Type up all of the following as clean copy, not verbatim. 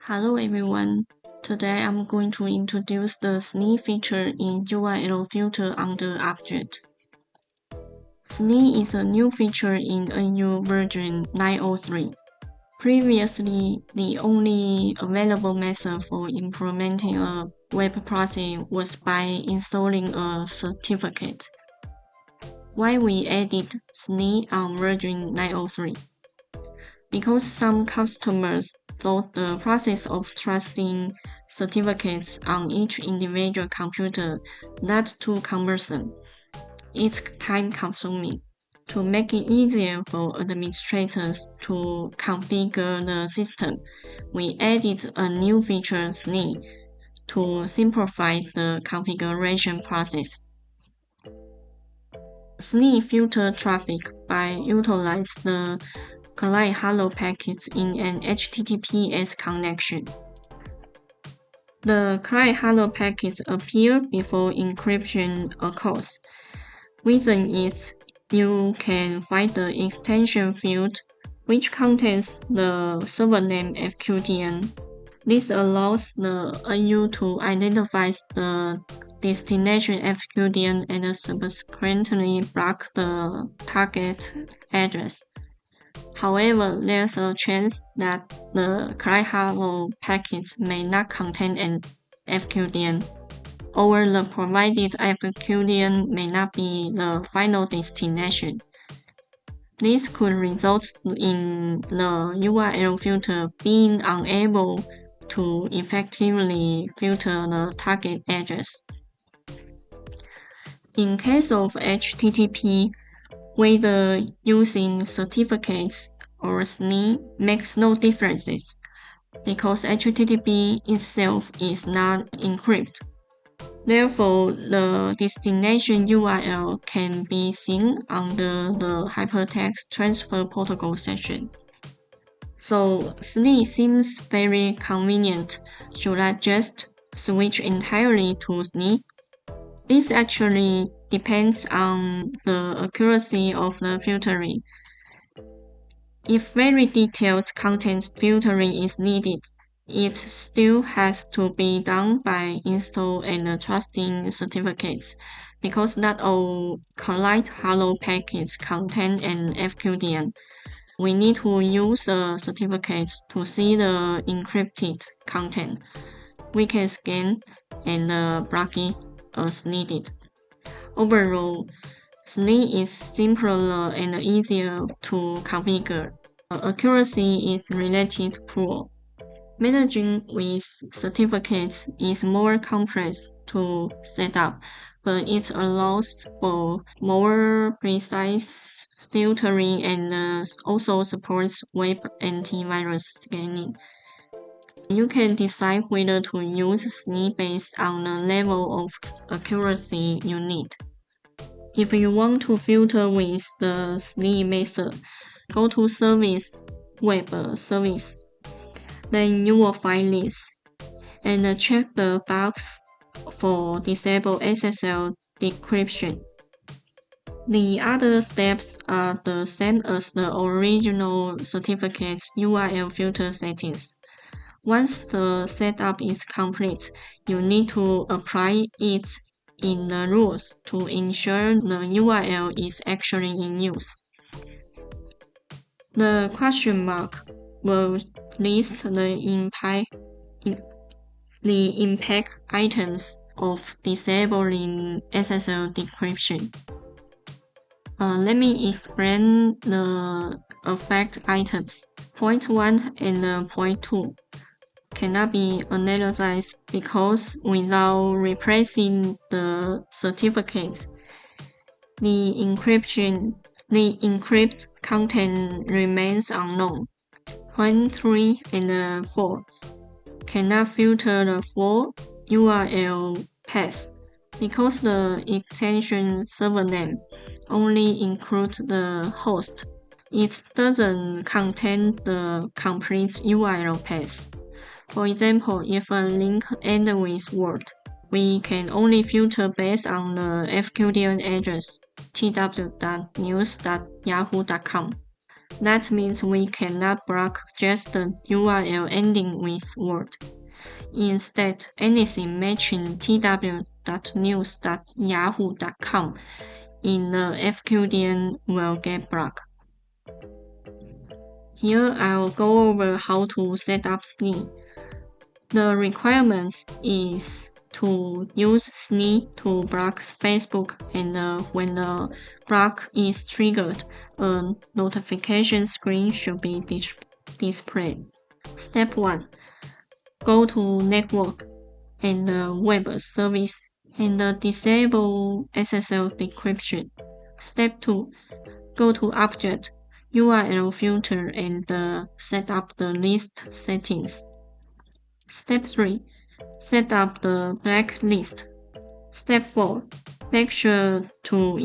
Hello everyone. Today I'm going to introduce the SNE feature in URL filter under object. SNE is a new feature in NU version 903. Previously, the only available method for implementing a web process was by installing a certificate. Why we added SNE on version 903? Because some customers thought the process of trusting certificates on each individual computer that's too cumbersome. It's time-consuming. To make it easier for administrators to configure the system, we added a new feature SNE to simplify the configuration process. SNE filter traffic by utilize the client hello packets in an HTTPS connection. The client hello packets appear before encryption occurs. Within it, you can find the extension field, which contains the server name FQDN. This allows the NU to identify the destination FQDN and subsequently block the target address. However, there's a chance that the client hello packet may not contain an FQDN, or the provided FQDN may not be the final destination. This could result in the URL filter being unable to effectively filter the target address. In case of HTTP, whether using certificates or SNE makes no differences because HTTP itself is not encrypted. Therefore, the destination URL can be seen under the Hypertext Transfer Protocol section. So, SNE seems very convenient. Should I just switch entirely to SNE? This actually depends on the accuracy of the filtering. If very detailed content filtering is needed, it still has to be done by install and trusting certificates, because not all client hello packets contain an FQDN. We need to use a certificate to see the encrypted content. We can scan and block it as needed. Overall, SNE is simpler and easier to configure. Accuracy is related poor. Managing with certificates is more complex to set up, but it allows for more precise filtering and also supports web antivirus scanning. You can decide whether to use SNE based on the level of accuracy you need. If you want to filter with the SNE method, go to Service, Web Service. Then you will find this, and check the box for Disable SSL decryption. The other steps are the same as the original certificate's URL filter settings. Once the setup is complete, you need to apply it in the rules to ensure the URL is actually in use. The question mark will list the impact items of disabling SSL decryption. Let me explain the affect items. Point 1 and point 2 cannot be analyzed because without replacing the certificates, the encrypted content remains unknown. Point 3 and 4 cannot filter the full URL path because the extension server name only includes the host. It doesn't contain the complete URL path. For example, if a link ends with word, we can only filter based on the FQDN address tw.news.yahoo.com. That means we cannot block just the URL ending with word. Instead, anything matching tw.news.yahoo.com in the FQDN will get blocked. Here I'll go over how to set up SNE. The requirements is to use SNE to block Facebook, and when the block is triggered, a notification screen should be displayed. Step 1. Go to Network and Web Service and disable SSL decryption. Step 2. Go to Object, URL filter, and set up the list settings. Step 3. Set up the blacklist. Step 4. Make sure to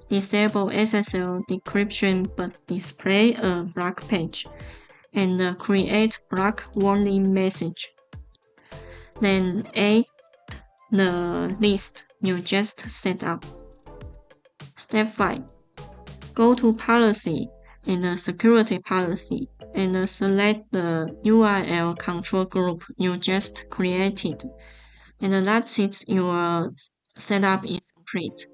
disable SSL decryption but display a block page, and create block warning message. Then add the list you just set up. Step 5. Go to Policy and Security Policy and select the URL control group you just created. And that's it, your setup is complete.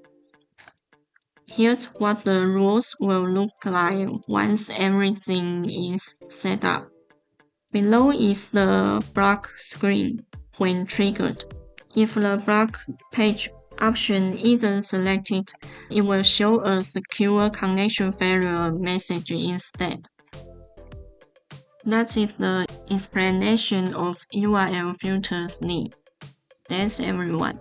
Here's what the rules will look like once everything is set up. Below is the block screen when triggered. If the block page option isn't selected, it will show a secure connection failure message instead. That's it, the explanation of URL filters SNE. Thanks everyone.